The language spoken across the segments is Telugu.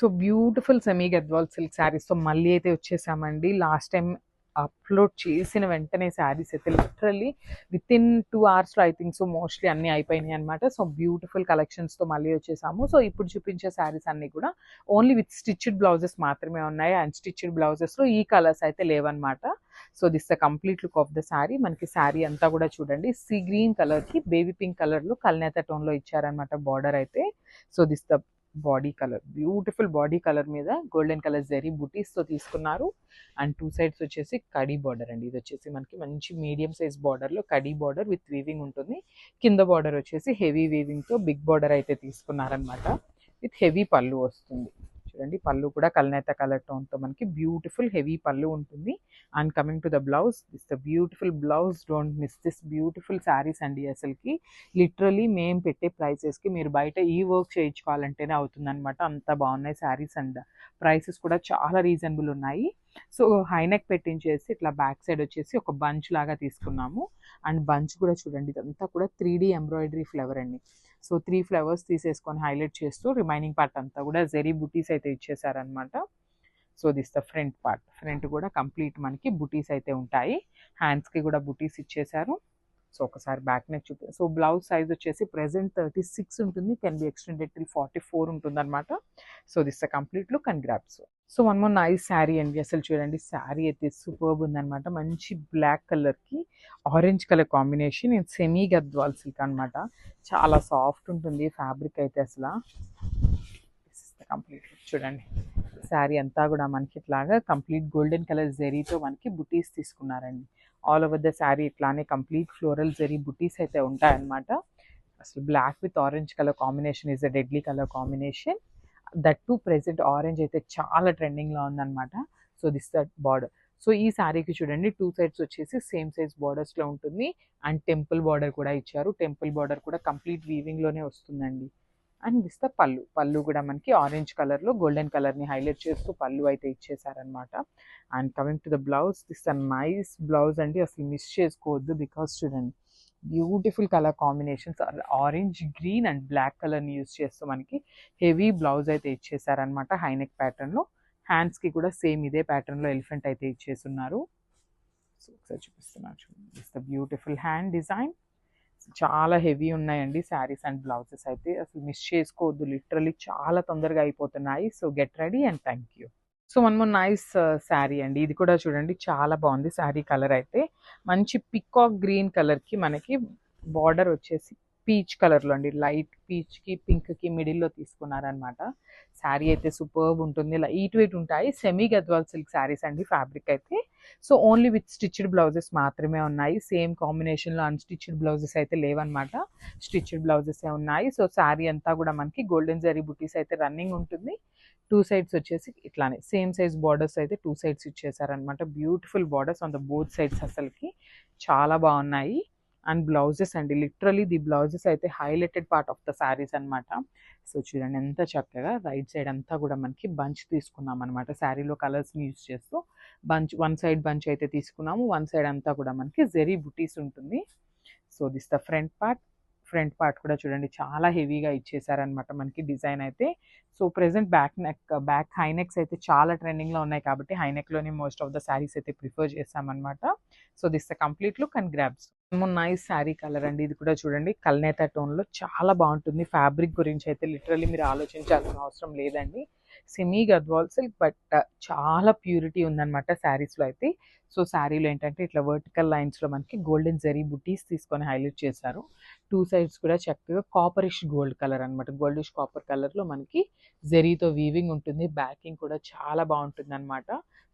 So beautiful semi Gadwal silk శారీస్తో మళ్ళీ అయితే వచ్చేసామండి. లాస్ట్ టైం అప్లోడ్ చేసిన వెంటనే శారీస్ అయితే లిటరల్లీ విత్ ఇన్ 2 అవర్స్లో ఐ థింక్ సో మోస్ట్లీ అన్నీ అయిపోయినాయి అనమాట. సో బ్యూటిఫుల్ కలెక్షన్స్తో మళ్ళీ వచ్చేసాము. సో ఇప్పుడు చూపించే శారీస్ అన్నీ కూడా ఓన్లీ విత్ స్టిచ్డ్ బ్లౌజెస్ మాత్రమే ఉన్నాయి. అండ్ స్టిచ్డ్ బ్లౌజెస్లో ఈ కలర్స్ అయితే లేవన్నమాట. So this the complete look of the sari. మనకి శారీ అంతా కూడా చూడండి సీ గ్రీన్ కలర్కి బేబీ పింక్ కలర్లో కల్నేత టోన్లో ఇచ్చారనమాట బార్డర్ అయితే. So this the body colour, beautiful body colour మీద గోల్డెన్ కలర్ జరీ బుటీస్తో తీసుకున్నారు. అండ్ 2 సైడ్స్ వచ్చేసి కడీ బార్డర్ అండి. ఇది వచ్చేసి మనకి మంచి మీడియం సైజ్ బార్డర్లో కడీ బార్డర్ విత్ వీవింగ్ ఉంటుంది. కింద బార్డర్ వచ్చేసి హెవీ వీవింగ్తో బిగ్ బార్డర్ అయితే తీసుకున్నారనమాట. విత్ హెవీ పళ్ళు వస్తుంది. చూడండి పళ్ళు కూడా కల్నేత కలర్ టోన్తో మనకి బ్యూటిఫుల్ హెవీ పళ్ళు ఉంటుంది. And coming to the blouse, this the beautiful blouse. Don't miss this beautiful saris అండి. అసలుకి లిటరలీ మేము పెట్టే ప్రైసెస్కి మీరు బయట ఈ వర్క్ చేయించుకోవాలంటేనే అవుతుందన్నమాట. అంత బాగున్నాయి శారీస్ అండ్ ప్రైసెస్ కూడా చాలా రీజనబుల్ ఉన్నాయి. సో హైనెక్ పెట్టించేసి ఇట్లా బ్యాక్ సైడ్ వచ్చేసి ఒక బంచ్ లాగా తీసుకున్నాము. అండ్ బంచ్ కూడా చూడండి ఇదంతా కూడా 3D ఎంబ్రాయిడరీ ఫ్లవర్ అండి. సో 3 ఫ్లవర్స్ తీసేసుకొని హైలైట్ చేస్తూ రిమైనింగ్ పార్ట్ అంతా కూడా జెరీ బుటీస్ అయితే ఇచ్చేసారనమాట. So this the front part. Front కూడా కంప్లీట్ మనకి బుటీస్ అయితే ఉంటాయి. హ్యాండ్స్కి కూడా బుటీస్ ఇచ్చేసారు. సో ఒకసారి back neck so blouse size వచ్చేసి ప్రెసెంట్ 36 ఉంటుంది. కెన్ బి ఎక్స్టెండెడ్ టిల్ 44 ఉంటుంది అనమాట. So this the complete look and grasp. So one more nice sari అండి. అసలు చూడండి శారీ అయితే సూపర్బ్ ఉందనమాట. మంచి బ్లాక్ కలర్కి orange colour combination in semi Gadwal silk అనమాట. చాలా సాఫ్ట్ ఉంటుంది ఫ్యాబ్రిక్ అయితే అసలు. కంప్లీట్ చూడండి శారీ అంతా కూడా మనకి ఇట్లాగా కంప్లీట్ గోల్డెన్ కలర్ జెరీతో మనకి బుటీస్ తీసుకున్నారండి. ఆల్ ఓవర్ ద శారీ ఇట్లానే కంప్లీట్ ఫ్లోరల్ జెరీ బుటీస్ అయితే ఉంటాయన్నమాట. అసలు black with orange colour combination is a deadly colour combination. That too present orange అయితే చాలా ట్రెండింగ్లో ఉందన్నమాట. So this that border. So ఈ శారీకి చూడండి 2 సైడ్స్ వచ్చేసి సేమ్ సైజ్ బార్డర్స్లో ఉంటుంది. అండ్ టెంపుల్ బార్డర్ కూడా ఇచ్చారు. టెంపుల్ బార్డర్ కూడా కంప్లీట్ వీవింగ్లోనే వస్తుందండి. అండ్ దిస్ ద పళ్ళు. పళ్ళు కూడా మనకి ఆరెంజ్ కలర్లో గోల్డెన్ కలర్ని హైలైట్ చేస్తూ పళ్ళు అయితే ఇచ్చేసారనమాట. And coming to the blouse, this the nice blouse అండి. అసలు మిస్ చేసుకోవద్దు బికాస్ చూడండి beautiful colour combinations orange green and black కలర్ని యూజ్ చేస్తూ మనకి హెవీ బ్లౌజ్ అయితే ఇచ్చేసారనమాట హైనెక్ ప్యాటర్న్లో. హ్యాండ్స్కి కూడా సేమ్ ఇదే ప్యాటర్న్లో ఎలిఫెంట్ అయితే ఇచ్చేస్తున్నారు. సో ఒకసారి చూపిస్తున్నాను చూడండి. This the beautiful hand design. చాలా హెవీ ఉన్నాయండి శారీస్ అండ్ బ్లౌజెస్ అయితే. అసలు మిస్ చేసుకోవద్దు, లిటరలీ చాలా తొందరగా అయిపోతున్నాయి. So get ready and thank you. So one more nice sari అండి. ఇది కూడా చూడండి చాలా బాగుంది. శారీ కలర్ అయితే మంచి పికాక్ గ్రీన్ కలర్కి మనకి బార్డర్ వచ్చేసి పీచ్ కలర్లో అండి. లైట్ పీచ్కి పింక్కి మిడిల్లో తీసుకున్నారనమాట. శారీ అయితే సూపర్బ్ ఉంటుంది. లైట్ వెయిట్ ఉంటాయి. సెమీ గద్వాల్ సిల్క్ శారీస్ అండి ఫ్యాబ్రిక్ అయితే. So only with stitched blouses మాత్రమే ఉన్నాయి. సేమ్ కాంబినేషన్లో అన్స్టిచ్డ్ బ్లౌజెస్ అయితే లేవన్నమాట. స్టిచ్డ్ బ్లౌజెస్ ఉన్నాయి. సో శారీ అంతా కూడా మనకి గోల్డెన్ జరీ బుటీస్ అయితే రన్నింగ్ ఉంటుంది. 2 సైడ్స్ వచ్చేసి ఇట్లానే సేమ్ సైజ్ బార్డర్స్ అయితే 2 సైడ్స్ ఇచ్చేసారనమాట. Beautiful borders on the both sides. అసలుకి చాలా బాగున్నాయి. అండ్ బ్లౌజెస్ అండి, లిటరలీ ది బ్లౌజెస్ అయితే highlighted part of the saris అనమాట. సో చూడండి ఎంత చక్కగా రైట్ సైడ్ అంతా కూడా మనకి బంచ్ తీసుకున్నాం అనమాట. శారీలో కలర్స్ని యూజ్ చేస్తూ బంచ్, 1 సైడ్ బంచ్ అయితే తీసుకున్నాము. 1 సైడ్ అంతా కూడా మనకి జెరీ బుటీస్ ఉంటుంది. So this the front part. Front part కూడా చూడండి చాలా హెవీగా ఇచ్చేసారనమాట మనకి డిజైన్ అయితే. సో ప్రెసెంట్ బ్యాక్ హైనెక్స్ అయితే చాలా ట్రెండింగ్లో ఉన్నాయి కాబట్టి హైనెక్లోనే మోస్ట్ ఆఫ్ ద శారీస్ అయితే ప్రిఫర్ చేస్తామన్నమాట. So this the complete look and grabs. Nice sari colour అండి. ఇది కూడా చూడండి కల్నేత టోన్లో చాలా బాగుంటుంది. ఫ్యాబ్రిక్ గురించి అయితే లిటరలీ మీరు ఆలోచించాల్సిన అవసరం లేదండి. సెమీ గద్వాల్ సిల్క్ బట్ చాలా ప్యూరిటీ ఉందన్నమాట శారీస్లో అయితే. సో శారీలో ఏంటంటే ఇట్లా వర్టికల్ లైన్స్లో మనకి గోల్డెన్ జరీ బుటీస్ తీసుకొని హైలైట్ చేశారు. 2 సైడ్స్ కూడా చక్కగా కాపరిష్ గోల్డ్ కలర్ అనమాట. గోల్డిష్ కాపర్ కలర్లో మనకి జరీతో వీవింగ్ ఉంటుంది. బ్యాకింగ్ కూడా చాలా బాగుంటుంది అనమాట.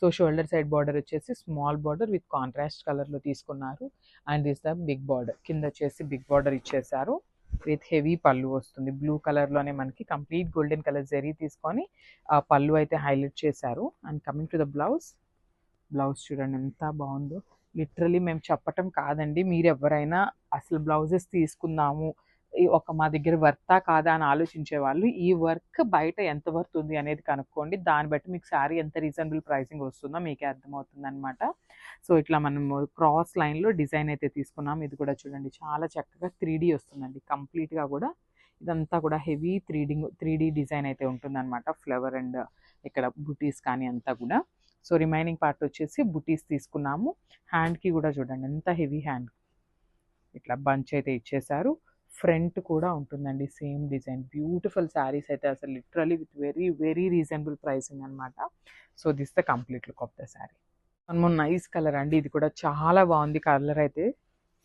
సో షోల్డర్ సైడ్ బార్డర్ వచ్చేసి స్మాల్ బార్డర్ విత్ కాంట్రాస్ట్ కలర్లో తీసుకున్నారు. And this the big border. కింద వచ్చేసి బిగ్ బార్డర్ ఇచ్చేసారు విత్ హెవీ పళ్ళు వస్తుంది. బ్లూ కలర్లోనే మనకి కంప్లీట్ గోల్డెన్ కలర్ జరీ తీసుకొని ఆ పళ్ళు అయితే హైలైట్ చేశారు. And coming to the blouse. Blouse చూడండి ఎంత బాగుందో. లిటరలీ మేము చెప్పటం కాదండి, మీరు ఎవరైనా అసలు బ్లౌజెస్ తీసుకుందాము మా దగ్గర వర్తా కాదా అని ఆలోచించే వాళ్ళు ఈ వర్క్ బయట ఎంత వర్త్ ఉంది అనేది కనుక్కోండి. దాన్ని బట్టి మీకు శారీ ఎంత రీజనబుల్ ప్రైసింగ్ వస్తుందో మీకే అర్థమవుతుంది అనమాట. సో ఇట్లా మనము క్రాస్ లైన్లో డిజైన్ అయితే తీసుకున్నాం. ఇది కూడా చూడండి చాలా చక్కగా 3D వస్తుందండి. కంప్లీట్గా కూడా ఇదంతా కూడా హెవీ 3D డిజైన్ అయితే ఉంటుందన్నమాట. ఫ్లవర్ అండ్ ఇక్కడ బుటీస్ కానీ అంతా కూడా. సో రిమైనింగ్ పార్ట్ వచ్చేసి బుటీస్ తీసుకున్నాము. హ్యాండ్కి కూడా చూడండి ఎంత హెవీ హ్యాండ్, ఇట్లా బంచ్ అయితే ఇచ్చేసారు. ఫ్రంట్ కూడా ఉంటుందండి సేమ్ డిజైన్. బ్యూటిఫుల్ శారీస్ అయితే అసలు literally with very very reasonable pricing అనమాట. So this the complete look of the sari. One nice colour అండి, ఇది కూడా చాలా బాగుంది కలర్ అయితే.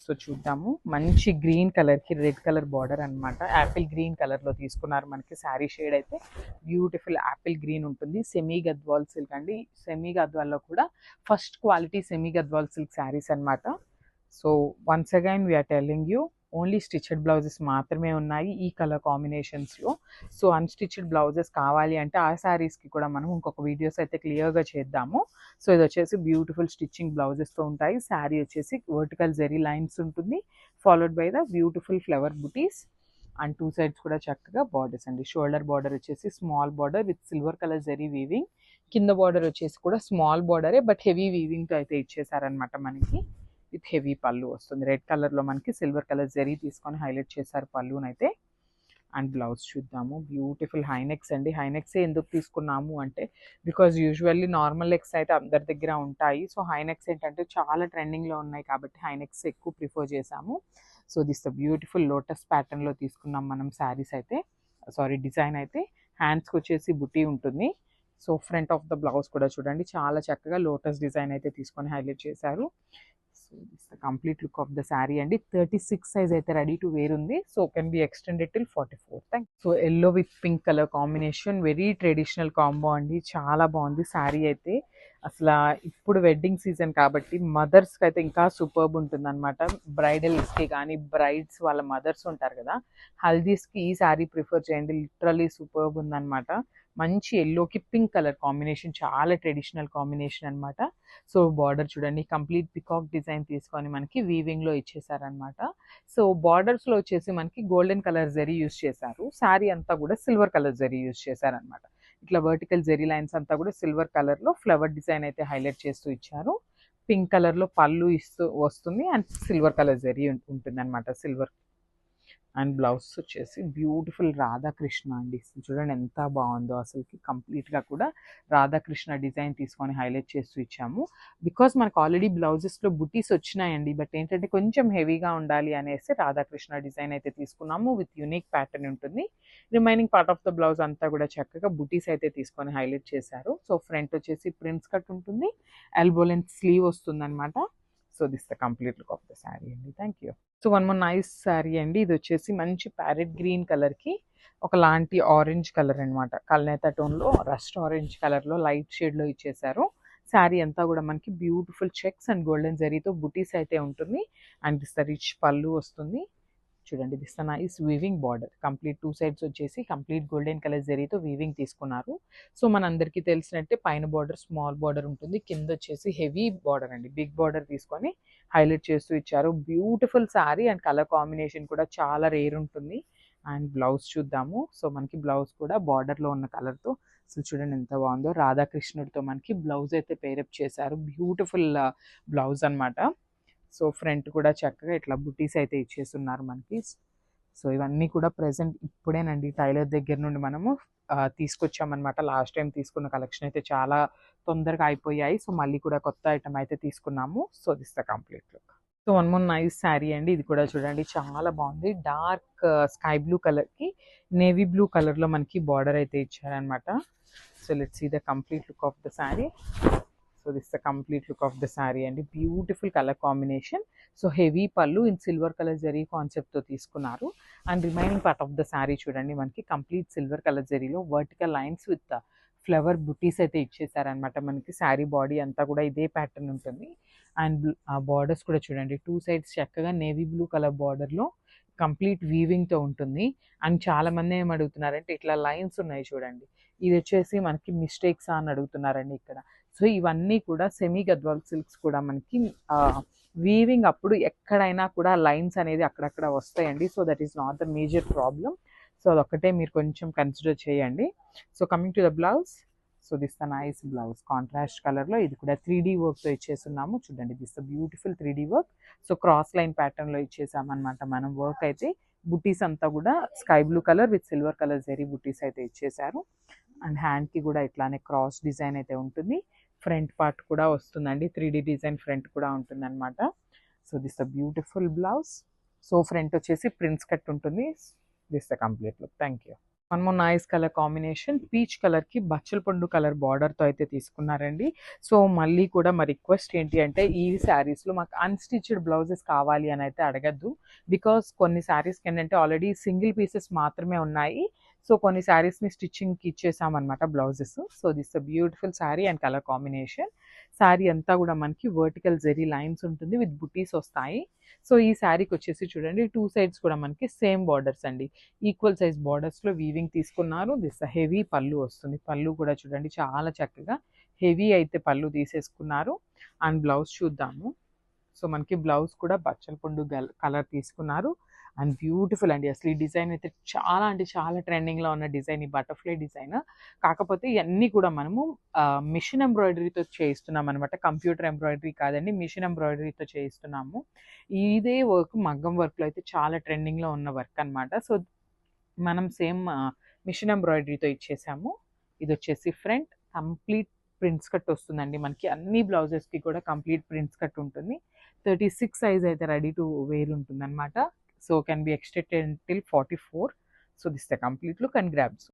సో చూద్దాము. మంచి గ్రీన్ కలర్కి రెడ్ కలర్ బార్డర్ అనమాట. యాపిల్ గ్రీన్ కలర్లో తీసుకున్నారు మనకి శారీ షేడ్ అయితే. బ్యూటిఫుల్ యాపిల్ గ్రీన్ ఉంటుంది. సెమీ గద్వాల్ సిల్క్ అండి. సెమీ గద్వాల్లో కూడా first quality semi Gadwal silk saris అనమాట. So once again we are telling you, only stitched blouses మాత్రమే ఉన్నాయి ఈ కలర్ కాంబినేషన్స్లో. సో అన్స్టిచ్డ్ బ్లౌజెస్ కావాలి అంటే ఆ శారీస్కి కూడా మనం ఇంకొక వీడియోస్ అయితే క్లియర్గా చేద్దాము. సో ఇది వచ్చేసి బ్యూటిఫుల్ స్టిచ్చింగ్ బ్లౌజెస్తో ఉంటాయి. శారీ వచ్చేసి వర్టికల్ జెరీ లైన్స్ ఉంటుంది, followed by the beautiful flower బుటీస్ అండ్ టూ సైడ్స్ కూడా చక్కగా బార్డర్స్ అండి. షోల్డర్ బార్డర్ వచ్చేసి small border with silver colour zari weaving. కింద బార్డర్ వచ్చేసి కూడా స్మాల్ బార్డరే బట్ హెవీ వీవింగ్తో అయితే ఇచ్చేసారనమాట మనకి. విత్ హెవీ పళ్ళు వస్తుంది. రెడ్ కలర్లో మనకి సిల్వర్ కలర్ జెరీ తీసుకొని హైలైట్ చేశారు పళ్ళునైతే. అండ్ బ్లౌజ్ చూద్దాము. బ్యూటిఫుల్ హైనెక్స్ అండి. హైనెక్సే ఎందుకు తీసుకున్నాము అంటే బికాజ్ యూజువల్లీ నార్మల్ నెక్స్ అయితే అందరి దగ్గర ఉంటాయి. సో హైనెక్స్ ఏంటంటే చాలా ట్రెండింగ్లో ఉన్నాయి కాబట్టి హైనెక్స్ ఎక్కువ ప్రిఫర్ చేసాము. So this the beautiful lotus ప్యాటర్న్లో తీసుకున్నాం మనం శారీస్ అయితే, సారీ డిజైన్ అయితే. హ్యాండ్స్కి వచ్చేసి బుటీ ఉంటుంది. So front of the blouse కూడా చూడండి చాలా చక్కగా లోటస్ డిజైన్ అయితే తీసుకొని హైలైట్ చేశారు. So this the complete look of the sari అండి. 36 సైజ్ అయితే రెడీ టు వేర్ ఉంది. So can be extended till 44. Thank. So yellow with pink colour combination, very traditional combo అండి. చాలా బాగుంది శారీ అయితే. అసలు ఇప్పుడు వెడ్డింగ్ సీజన్ కాబట్టి మదర్స్కి అయితే ఇంకా సూపర్బ్ ఉంటుంది అనమాట. బ్రైడల్స్కి కానీ బ్రైడ్స్ వాళ్ళ మదర్స్ ఉంటారు కదా, హల్దీస్కి ఈ శారీ ప్రిఫర్ చేయండి. లిటరలీ సూపర్బ్ ఉందన్నమాట. మంచి ఎల్లోకి పింక్ కలర్ కాంబినేషన్, చాలా ట్రెడిషనల్ కాంబినేషన్ అనమాట. సో బార్డర్ చూడండి కంప్లీట్ పికాక్ డిజైన్ తీసుకొని మనకి వీవింగ్లో ఇచ్చేసారనమాట. సో బార్డర్స్లో వచ్చేసి మనకి గోల్డెన్ కలర్ జరీ యూస్ చేశారు. శారీ అంతా కూడా సిల్వర్ కలర్ జరీ యూస్ చేశారనమాట. ఇట్లా వర్టికల్ జరీ లైన్స్ అంతా కూడా సిల్వర్ కలర్లో ఫ్లవర్ డిజైన్ అయితే హైలైట్ చేస్తూ ఇచ్చారు. పింక్ కలర్లో పళ్ళు ఇస్తూ వస్తుంది అండ్ సిల్వర్ కలర్ జరీ ఉంటుంది అనమాట. సిల్వర్ అండ్ బ్లౌజ్ వచ్చేసి బ్యూటిఫుల్ రాధాకృష్ణ అండి. చూడండి ఎంత బాగుందో అసలుకి. కంప్లీట్గా కూడా రాధాకృష్ణ డిజైన్ తీసుకొని హైలైట్ చేస్తూ ఇచ్చాము. బికాస్ మనకు ఆల్రెడీ బ్లౌజెస్లో బుటీస్ వచ్చినాయండి, బట్ ఏంటంటే కొంచెం హెవీగా ఉండాలి అనేసి రాధాకృష్ణ డిజైన్ అయితే తీసుకున్నాము. విత్ యూనిక్ ప్యాటర్న్ ఉంటుంది. Remaining part of the blouse అంతా కూడా చక్కగా బుటీస్ అయితే తీసుకొని హైలైట్ చేశారు. సో ఫ్రంట్ వచ్చేసి ప్రిన్స్ కట్ ఉంటుంది, ఎల్బో లెంత్ స్లీవ్ వస్తుంది అనమాట. So this the complete look of the sari అండి. Thank you. So one more nice sari అండి. ఇది వచ్చేసి మంచి ప్యారెట్ గ్రీన్ కలర్కి ఒకలాంటి ఆరెంజ్ కలర్ అనమాట. కల్నేత టోన్లో రస్ట్ ఆరెంజ్ కలర్లో లైట్ షేడ్లో ఇచ్చేసారు. శారీ అంతా కూడా మనకి బ్యూటిఫుల్ చెక్స్ అండ్ గోల్డెన్ జరీతో బుటీస్ అయితే ఉంటుంది. అండ్ దిస్ ద రిచ్ పళ్ళు వస్తుంది. చూడండి this the nice weaving border. Complete two sides వచ్చేసి కంప్లీట్ గోల్డెన్ కలర్ జరీతో వీవింగ్ తీసుకున్నారు. సో మనందరికీ తెలిసినట్టే పైన బార్డర్ స్మాల్ బార్డర్ ఉంటుంది, కింద వచ్చేసి హెవీ బార్డర్ అండి, బిగ్ బార్డర్ తీసుకొని హైలైట్ చేస్తూ ఇచ్చారు. Beautiful sari and colour combination కూడా చాలా రేర్ ఉంటుంది. అండ్ బ్లౌజ్ చూద్దాము. సో మనకి బ్లౌజ్ కూడా బార్డర్లో ఉన్న కలర్తో అసలు చూడండి ఎంత బాగుందో. రాధాకృష్ణుడితో మనకి బ్లౌజ్ అయితే పేరప్ చేశారు. బ్యూటిఫుల్ బ్లౌజ్ అనమాట. సో ఫ్రంట్ కూడా చక్కగా ఇట్లా బుటీస్ అయితే ఇచ్చేస్తున్నారు మనకి. సో ఇవన్నీ కూడా ప్రెసెంట్ ఇప్పుడేనండి టైలర్ దగ్గర నుండి మనము తీసుకొచ్చామన్నమాట. లాస్ట్ టైం తీసుకున్న కలెక్షన్ అయితే చాలా తొందరగా అయిపోయాయి. సో మళ్ళీ కూడా కొత్త ఐటమ్ అయితే తీసుకున్నాము. So this the complete look. So one more nice sari అండి. ఇది కూడా చూడండి చాలా బాగుంది. డార్క్ స్కై బ్లూ కలర్కి నేవీ బ్లూ కలర్లో మనకి బార్డర్ అయితే ఇచ్చారనమాట. So let's see the complete look of the sari. So this the complete look of the sari అండి. Beautiful colour combination. So heavy pallu in silver colour zari కాన్సెప్ట్తో తీసుకున్నారు. And remaining part of the sari చూడండి మనకి కంప్లీట్ సిల్వర్ కలర్ జరీలో vertical lines with flower butis అయితే ఇచ్చేసారనమాట. మనకి శారీ బాడీ అంతా కూడా ఇదే ప్యాటర్న్ ఉంటుంది. అండ్ బార్డర్స్ కూడా చూడండి టూ సైడ్స్ చక్కగా నేవీ బ్లూ కలర్ బార్డర్లో కంప్లీట్ వీవింగ్తో ఉంటుంది. అండ్ చాలామంది ఏం అడుగుతున్నారంటే ఇట్లా లైన్స్ ఉన్నాయి చూడండి, ఇది వచ్చేసి మనకి మిస్టేక్స్ అని అడుగుతున్నారండి ఇక్కడ. సో ఇవన్నీ కూడా సెమీ గద్వాల్ సిల్క్స్ కూడా మనకి వీవింగ్ అప్పుడు ఎక్కడైనా కూడా లైన్స్ అనేది అక్కడక్కడ వస్తాయండి. So that is not the major problem. So అదొక్కటే మీరు కొంచెం కన్సిడర్ చేయండి. So coming to the blouse. So this the nice blouse contrast కలర్లో. ఇది కూడా 3D వర్క్తో ఇచ్చేస్తున్నాము. చూడండి this the beautiful 3D work. So cross line ప్యాటర్న్లో ఇచ్చేసామన్నమాట మనం వర్క్ అయితే. బుటీస్ అంతా కూడా sky blue colour with silver colour zari బుటీస్ అయితే ఇచ్చేసారు. అండ్ హ్యాండ్కి కూడా ఇట్లానే క్రాస్ డిజైన్ అయితే ఉంటుంది. ఫ్రంట్ పార్ట్ కూడా వస్తుందండి, 3D డిజైన్ ఫ్రంట్ కూడా ఉంటుందన్నమాట. So this the beautiful blouse. So front వచ్చేసి ప్రిన్స్ కట్ ఉంటుంది. This the complete look. Thank you. One more nice colour combination, peach కలర్కి బచ్చల పండు కలర్ బార్డర్తో అయితే తీసుకున్నారండి. సో మళ్ళీ కూడా మా రిక్వెస్ట్ ఏంటి అంటే ఈ శారీస్లో మాకు అన్స్టిచ్డ్ బ్లౌజెస్ కావాలి అని అయితే అడగద్దు. బికాస్ కొన్ని శారీస్కి ఏంటంటే ఆల్రెడీ సింగిల్ పీసెస్ మాత్రమే ఉన్నాయి. సో కొన్ని శారీస్ని స్టిచ్చింగ్కి ఇచ్చేసామన్నమాట blouses. So this a beautiful sari and colour combination. Sari అంతా కూడా మనకి వర్టికల్ జెరీ లైన్స్ ఉంటుంది విత్ బుటీస్ వస్తాయి. సో ఈ శారీకి వచ్చేసి చూడండి 2 సైడ్స్ కూడా మనకి సేమ్ బార్డర్స్ అండి, ఈక్వల్ సైజ్ బార్డర్స్లో వీవింగ్ తీసుకున్నారు. దిస్ హెవీ పళ్ళు వస్తుంది. పళ్ళు కూడా చూడండి చాలా చక్కగా హెవీ అయితే పళ్ళు తీసేసుకున్నారు. అండ్ బ్లౌజ్ చూద్దాము. సో మనకి బ్లౌజ్ కూడా బచ్చల పండు కలర్ తీసుకున్నారు. అండ్ బ్యూటిఫుల్ అండి. అసలు ఈ డిజైన్ అయితే చాలా అంటే చాలా ట్రెండింగ్లో ఉన్న డిజైన్, ఈ బటర్ఫ్లై డిజైన్. కాకపోతే ఇవన్నీ కూడా మనము మిషన్ ఎంబ్రాయిడరీతో చేయిస్తున్నాం అనమాట. కంప్యూటర్ ఎంబ్రాయిడరీ కాదండి, మిషన్ ఎంబ్రాయిడరీతో చేయిస్తున్నాము. ఇదే వర్క్ మగ్గం వర్క్లో అయితే చాలా ట్రెండింగ్లో ఉన్న వర్క్ అనమాట. సో మనం సేమ్ మిషన్ ఎంబ్రాయిడరీతో ఇచ్చేసాము. ఇది వచ్చేసి ఫ్రంట్ కంప్లీట్ ప్రింట్స్ కట్ వస్తుందండి మనకి. అన్ని బ్లౌజెస్కి కూడా కంప్లీట్ ప్రింట్స్ కట్ ఉంటుంది. 36 సైజ్ అయితే రెడీ టు వేర్ ఉంటుంది అనమాట. So can be extended till 44. So this the complete look and grabs.